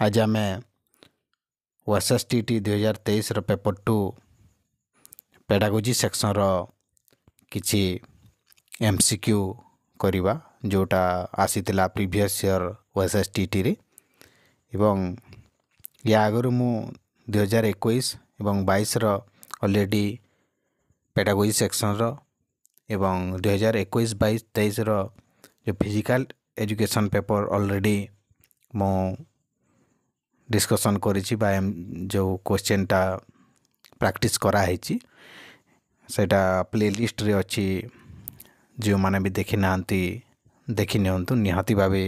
आज आम OSSTT 2023 paper 2 pedagogy section किछि MCQ करिबा जोटा आसीतिला प्रीवियस ईयर OSSTT रे एवं या आगरु मु 2021 एवं 22 ऑलरेडी पेडागोजी सेक्शन एवं 2021-22-23 जो फिजिकल एजुकेशन पेपर ऑलरेडी मो डिस्कशन करिछि बा जो क्वेश्चन टा प्रैक्टिस करा हैछि सेटा प्लेलिस्ट रे अछि जो माने भी देखि नांती देखि नियंतु निहाती भाबे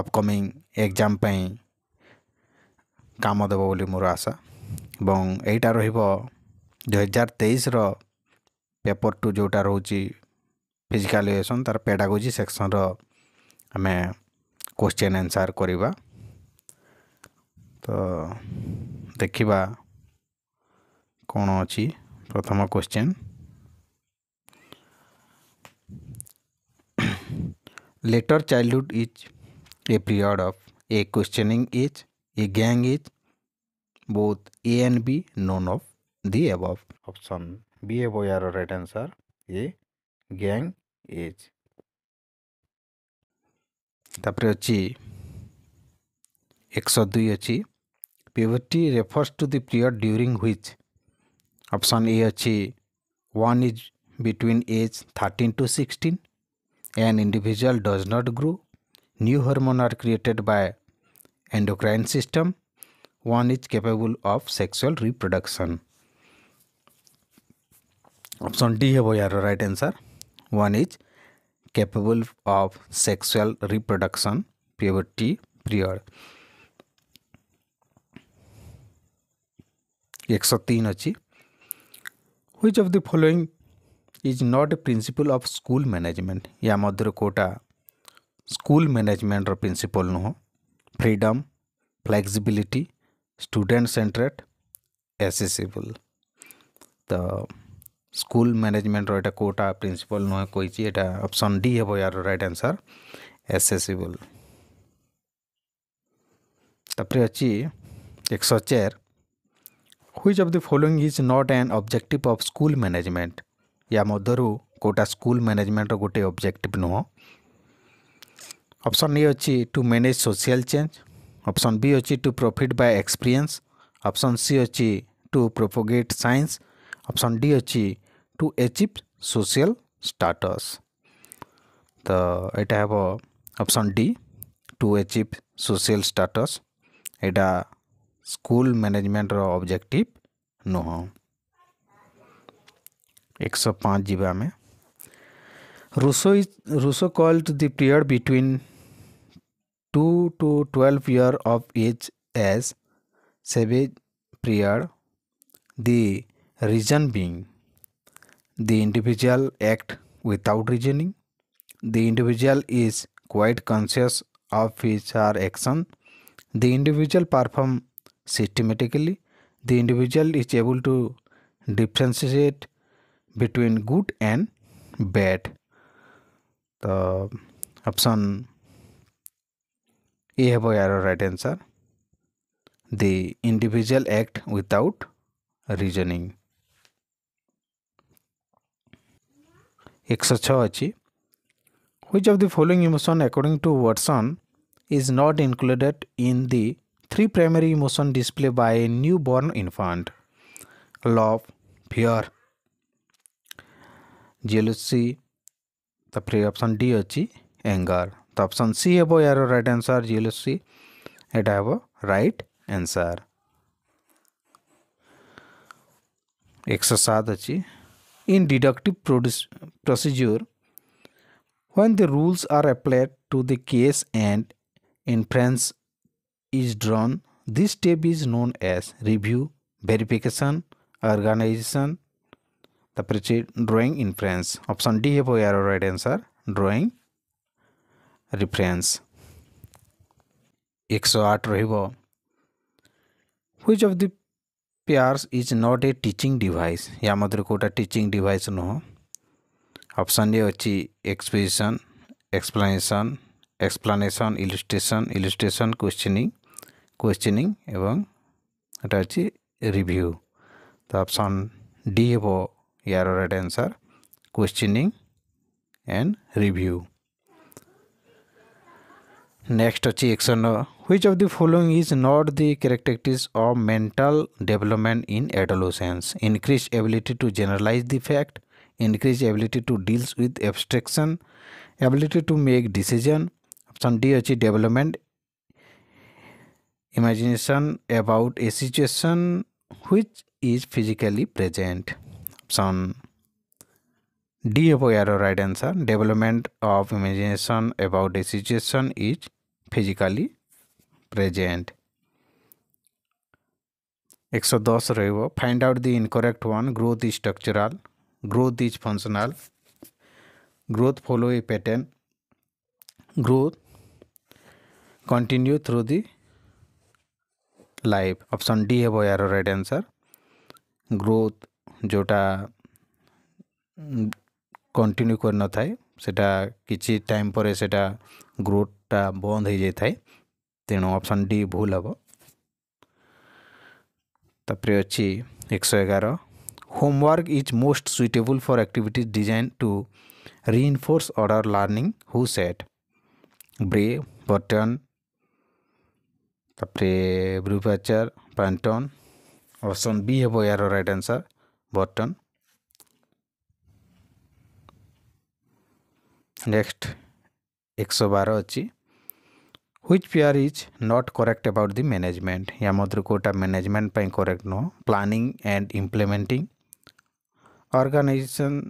अपकमिंग एग्जाम पई काम देबो बोली मोर आशा एवं एटा रहिबो 2023 रो पेपर 2 जोटा रहउछि फिजिकल एजुकेशन तार पेडागोजी सेक्शन रो हमें क्वेश्चन आंसर करिबा। तो देखिबा कौन अच्छी प्रथम question later childhood is a period of a questioning age a gang age both A and B none of the above. Option B है वो यार right answer a gang age. तापर अच्छी 102 अच्छी puberty refers to the period during which option A अच्छी one is between age 13 to 16 an individual does not grow, new hormones are created by endocrine system, one is capable of sexual reproduction। Option D है वो यार right answer one is capable of sexual reproduction puberty period। 103 अच्छी which of the following is not a principle of school management या मध्य कोटा school management रो principal नुह freedom flexibility student centred accessible. तो स्कूल मैनेजमेंट रो एटा कोटा प्रिंसिपल नुह कोइची एटा ऑप्शन डी है यार राइट आंसर एसेसिबल। तापर अच्छी 104 which of the following is not an objective of school management या मधुरु कोटा स्कूल मैनेजमेंट रो गोटे ऑब्जेक्टिव नुह। ऑप्शन ए अच्छी to manage social change, option B अच्छी to profit by experience, option C अच्छी to propagate science, option D अच्छी टू अचीव सोशल स्टाटस। तो एटा है option D to achieve social status एटा स्कूल मैनेजमेंट रो objective नुह। 105 जीवा में Rousseau called the period between 2 to 12 year of age as savage period, the reason being the individual act without reasoning, the individual is quite conscious of his or action, the individual perform systematically, the individual is able to differentiate between good and bad। तो option A है वो यार right answer the individual act without reasoning. 106 अच्छी which of the following emotion according to Watson is not included in the 3 primary emotion display by a newborn infant? Love, fear, jealousy। तापर option D अच्छी anger. तो option C है यार right answer jealousy एटा है right answer. 107 अच्छी in deductive procedure when the rules are applied to the case and inference is drawn, this step is known as review, verification, organization, तापर drawing inference. Option D है वो यार right answer drawing reference. 108 रहिबो which of the pairs is not a teaching device या मधुर कोटा teaching device नुह। Option A अच्छी expression explanation illustration questioning questioning एवं এটা হচ্ছে রিভিউ। তো অপশন ডি হব ইয়ার right answer questioning and review. Next अच्छी question which of the following is not the characteristics of mental development in adolescence. Increase ability to generalise the fact, increase ability to deals with abstraction, ability to make decision. Option D अच्छी development imagination about a situation which is physically present। Option D है your right answer development of imagination about a situation is physically present। 110 रहेगा find out the incorrect one। growth is structural, growth is functional, growth follow a pattern, growth continue through the life. Option D है वो यार right answer growth जोटा continue कर न थाए सेटा किछि टाइम पर सेटा ग्रोथटा बंद हो जाए थाए तेणु ऑप्शन डी भूल हम। तापर अच्छी 111 homework is most suitable for activities designed to reinforce order learning who set. ब्रे, बर्टन, तापरे ब्रूपाचर, पैंटन। ऑप्शन बी है यार राइट आंसर बर्टन। नेक्स्ट 112 अच्छी which pair is not correct about the management. या मध्य कोटा मैनेजमेंट पे करेक्ट नो। Planning and implementing, organization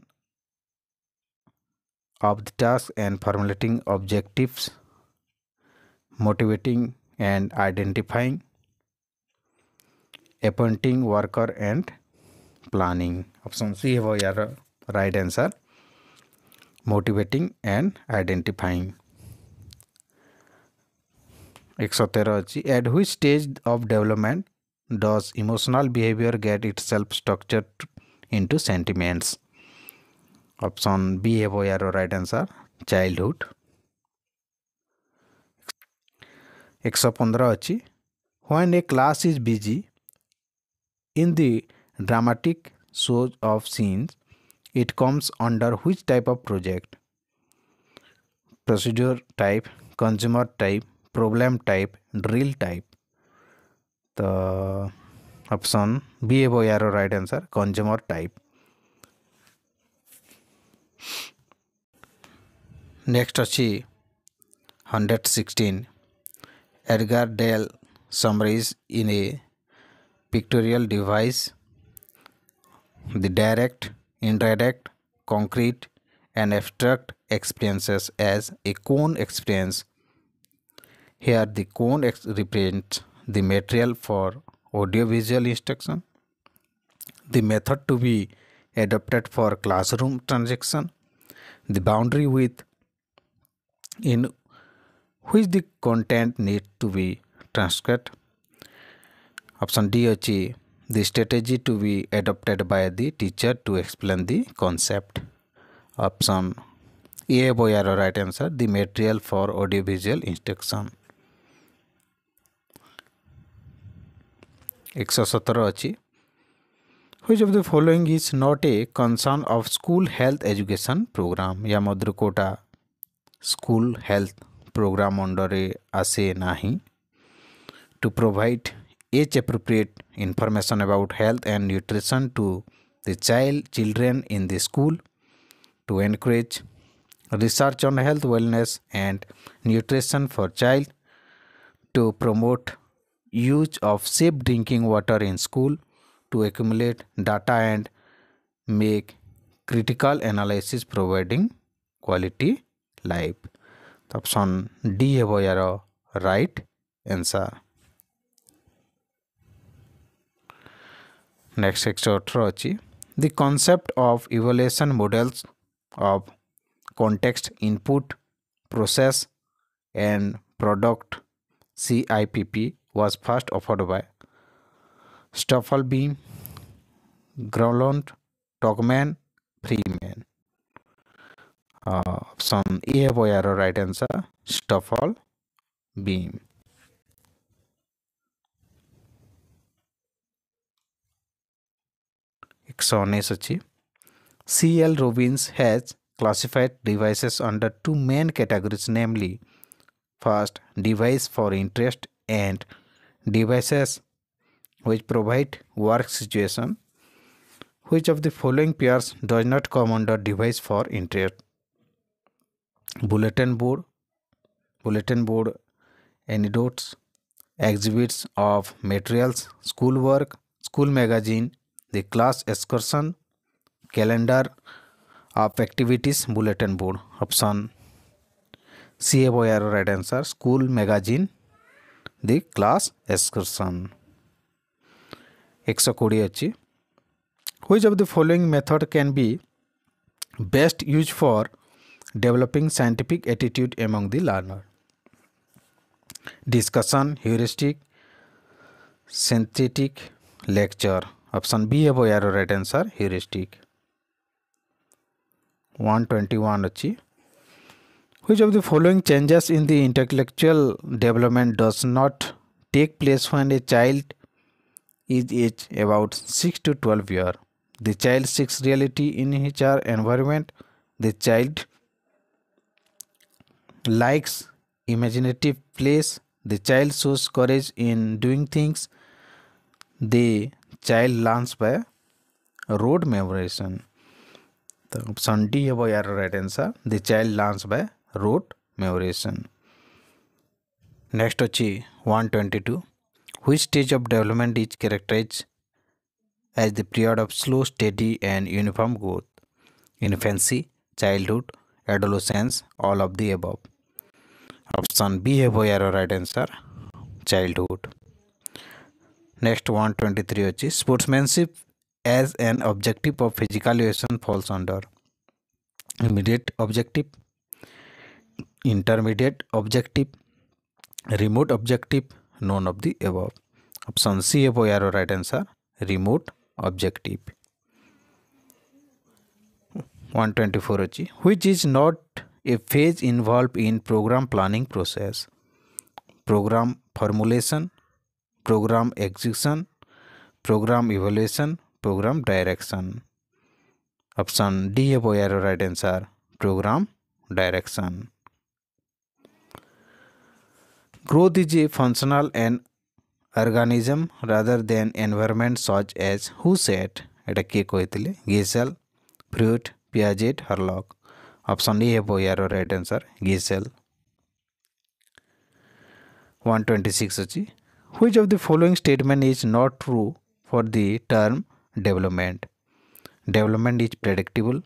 of the task and formulating objectives, motivating and identifying, appointing worker and planning। Option C है वो यार right answer motivating and identifying. 113 अच्छी at which stage of development does emotional behaviour get itself structured into sentiments. Option B है वो यार right answer childhood. 115 अच्छी when a class is busy in the dramatic shows of scenes it comes under which type of project? Procedure type, consumer type, problem type, drill type। तो option B है वो यार right answer consumer type. Next अच्छी 116 Edgar Dale summarized in a pictorial device the direct, indirect, concrete, and abstract experiences as a cone experience. Here, the cone represents the material for audiovisual instruction, the method to be adopted for classroom transaction, the boundary with in which the content need to be transcribed। Option D अच्छी the strategy to be adopted by the teacher to explain the concept। Option A है वो यार right answer the material for audiovisual instruction। 117 अच्छी which of the following is not a concern of school health education program। या मध्य कोटा school health programme under आसे नहीं। To provide age appropriate information about health and nutrition to the children in the school, to encourage research on health, wellness and nutrition for child, to promote use of safe drinking water in school, to accumulate data and make critical analysis providing quality life। तो option D है वो यार right answer. Next 118 अच्छी the concept of evolution models of context input process and product CIPP was first offered by Stoffel, Beam, Grauland, Togman, Freeman। Option A है वो यार right answer Stoffel, Beam। 119 अच्छी C.L. Robbins has classified devices under two main categories, namely first, device for interest and devices which provide work situation. Which of the following pairs does not come under device for interest? Bulletin board, anecdotes, exhibits of materials, schoolwork, school magazine, the class excursion, calendar of activities, bulletin board. Option C above arrow right answer, school magazine, the class excursion. 120 अच्छी which of the following method can be best used for developing scientific attitude among the learner? Discussion, heuristic, synthetic, lecture. Option B above arrow right answer, heuristic. 121 अच्छी which of the following changes in the intellectual development does not take place when a child is aged about 6 to 12 years? The child seeks reality in his or environment. The child likes imaginative place. The child shows courage in doing things. The child learns by rote memorization. The option D above arrow right answer. The child learns by rote memorization. Next अच्छी 122 which stage of development is characterized as the period of slow, steady and uniform growth? Infancy, childhood, adolescence, all of the above. Option B above arrow right answer, childhood. Next 123 अच्छी sportsmanship as an objective of physical evaluation falls under immediate objective, intermediate objective, remote objective, none of the above. Option C above arrow right answer, remote objective. 124 अच्छी which is not a phase involved in program planning process? Program formulation, program execution, program evaluation, program direction. Option D above arrow right answer, program direction. Growth is a functional and organism rather than environment such as who said? এটা কে কইଥିଲେ? Giesel, Freud, Piaget, Herlock. Option A above arrow right answer, Giesel. 126 अच्छी which of the following statement is not true for the term development? Development is predictable.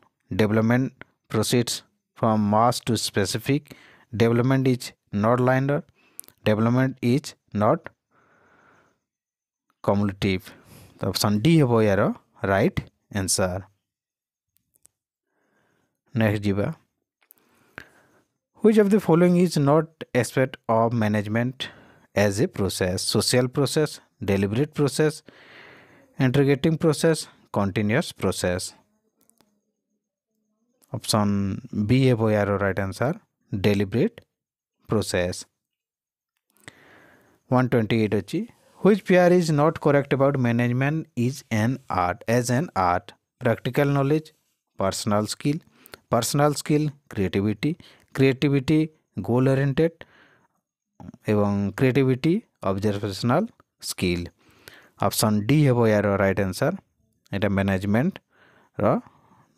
Development proceeds from mass to specific. Development is not linear. Development is not cumulative. The option D above arrow right answer. Next jiba which of the following is not aspect of management as a process? Social process, deliberate process, integrating process, continuous process. Option B above arrow right answer, deliberate process. 128 अच्छी which pair is not correct about management is an art as an art? Practical knowledge, personal skill, creativity goal oriented एवं creativity observational skill. Option D above arrow right answer, এটা management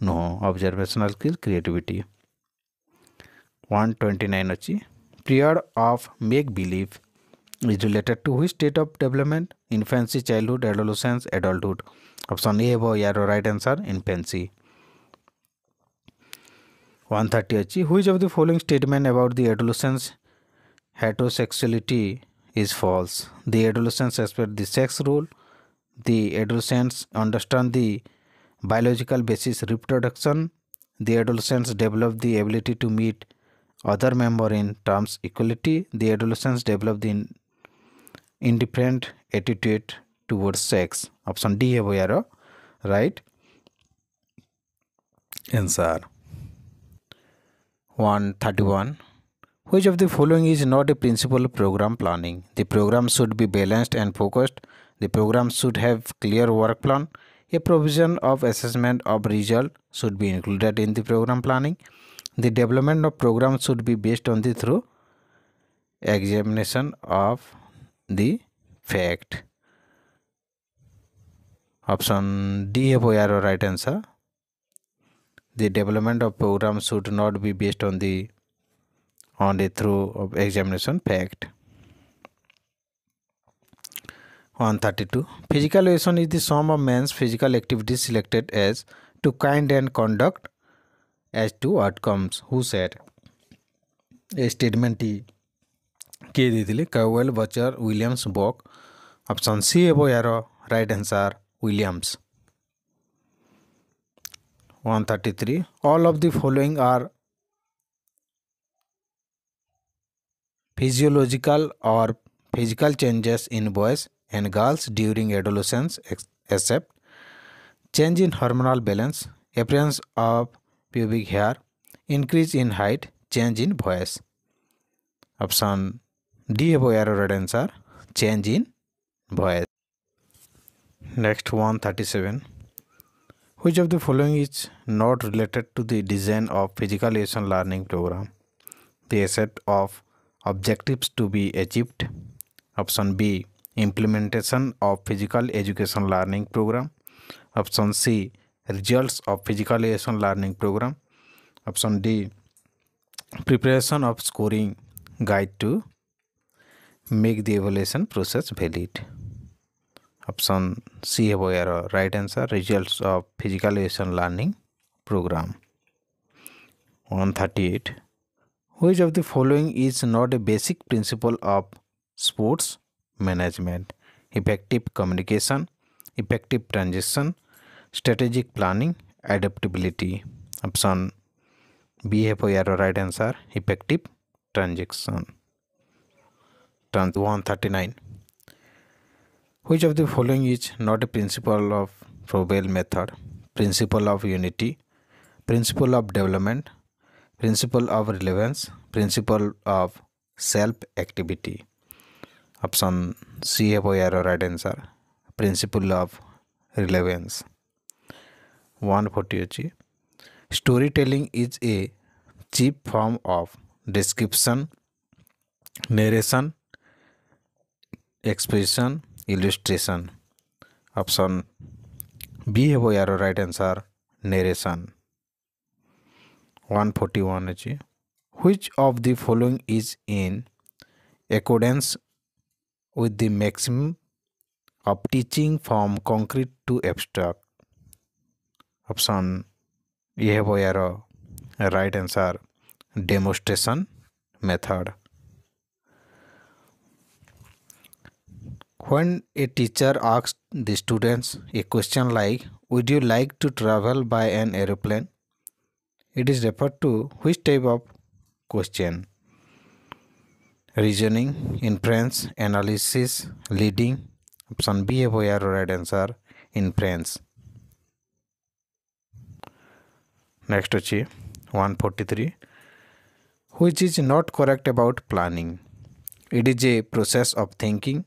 no observational skill creativity. 129 अच्छी period of make believe is related to which state of development? Infancy, childhood, adolescence, adulthood. Option A above arrow right answer, infancy. 130 अच्छी which of the following statement about the adolescence heterosexuality is false? The adolescents expect the sex role. The adolescents understand the biological basis reproduction. The adolescents develop the ability to meet other member in terms equality. The adolescents develop the indifferent attitude towards sex. Option D above arrow right answer. 131 which of the following is not a principle of program planning? The program should be balanced and focused. The program should have clear work plan. A provision of assessment of result should be included in the program planning. The development of program should be based on the through examination of the fact. Option D है वो यार right answer. The development of program should not be based on the through of examination fact. 132. Physical evaluation is the sum of men's physical activities selected as to kind and conduct as to outcomes. Who said? A statement किए ଦେଇଥିଲେ କାୱେଲ୍ ବଚର୍ Williams ବକ୍ option C ହେବ ଏହାର right answer Williams 133 all of the following are physiological or physical changes in boys and girls during adolescence except change in hormonal balance, appearance of pubic hair, increase in height, change in voice. Option D है यार right answer change in voice. Next 137. Which of the following is not related to the design of physical education learning program? The set of objectives to be achieved. Option B. Implementation of physical education learning program. Option C. Results of physical education learning program. Option D. Preparation of scoring guide to make the evaluation process valid. Option C है वो यार right answer results of physical education learning programme 138 which of the following is not a basic principle of sports management? Effective communication, effective transition, strategic planning, adaptability. Option B है वो यार right answer effective transition 139 Which of the following is not a principle of Froebel method? Principle of unity, principle of development, principle of relevance, principle of self activity. Option C है वो यार right answer principle of relevance 140 अच्छी storytelling is a cheap form of description, narration, exposition, illustration. Option B है वो यार right answer narration 141 अच्छी which of the following is in accordance with the maximum of teaching from concrete to abstract. Option ये है वो यार right answer demonstration method. When a teacher asks the students a question like, would you like to travel by an aeroplane? It is referred to which type of question? Reasoning, inference, analysis, leading. Option B है वो यार right answer inference. Next अच्छी 143 which is not correct about planning? It is a process of thinking.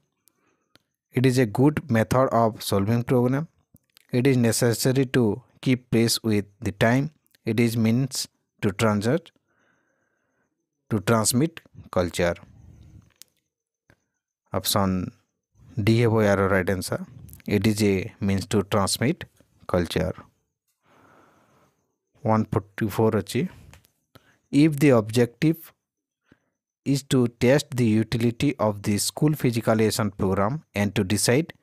It is a good method of solving problem. It is necessary to keep pace with the time. It is means to transmit culture. Option D है वो यार right answer It is a means to transmit culture 144 अच्छी If the objective is to test the utility of the school physical education program and to decide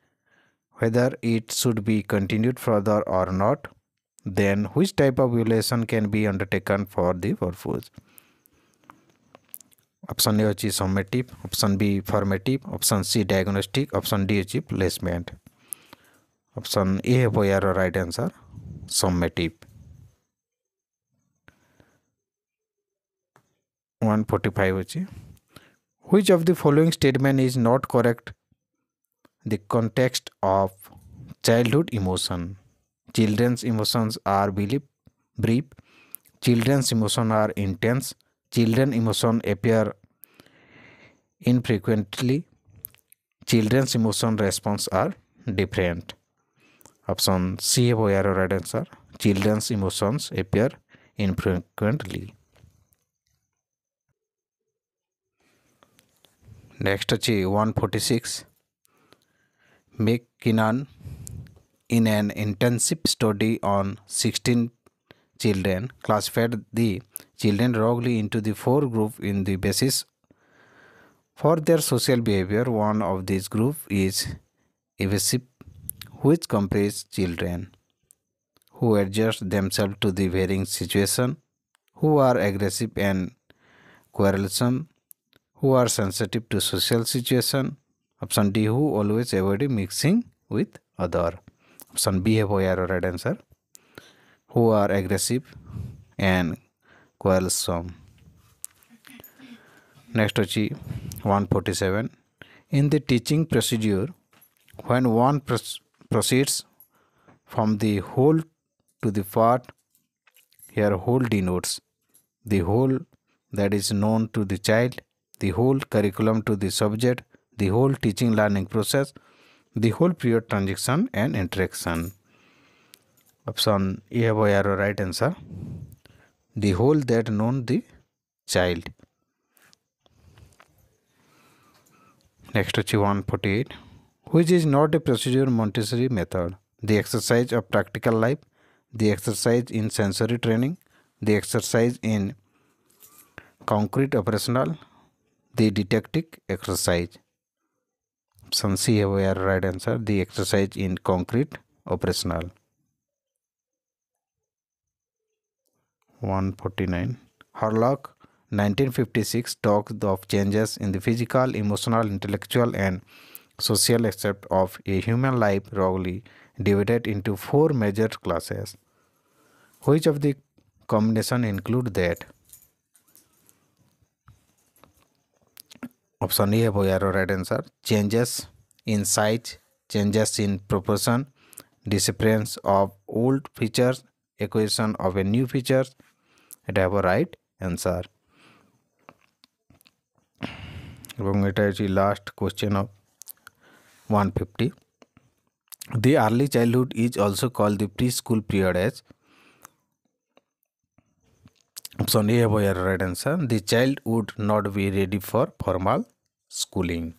whether it should be continued further or not, then which type of evaluation can be undertaken for the purpose? Option A is summative, option B formative, option C diagnostic, option D is placement. Option A है वो यार right answer summative 145 अच्छी which of the following statement is not correct? The context of childhood emotion. Children's emotions are brief. Children's emotions are intense. Children's emotions appear infrequently. Children's emotion response are different. Option C have your right answer. Children's emotions appear infrequently. Next ଅଛି 146. McKinnon in an intensive study on 16 children classified the children roughly into the four groups in the basis for their social behavior. One of these groups is evasive, which comprise children who adjust themselves to the varying situation, who are aggressive and quarrelsome, who are sensitive to social situation. Option D, who always avoid mixing with other. Option B have your right answer. Who are aggressive and quarrelsome. Next ଅଛି 147. In the teaching procedure, when one proceeds from the whole to the part, here whole denotes the whole that is known to the child, the whole curriculum to the subject, the whole teaching learning process, the whole period transaction and interaction. Option A have your right answer. The whole that known the child. Next is 148. Which is not a procedure Montessori method? The exercise of practical life, the exercise in sensory training, the exercise in concrete operational, the didactic exercise. Option C have your right answer. The exercise in concrete operational. 149. Harlock 1956 talks of changes in the physical, emotional, intellectual and social aspect of a human life roughly divided into four major classes. Which of the combination include that? Option A have your right answer. Changes in size, changes in proportion, disappearance of old features, acquisition of a new features. It have a right answer. এবং এটা হচ্ছে last question of 150. The early childhood is also called the preschool period as. Option A have your right answer. The child would not be ready for formal schooling.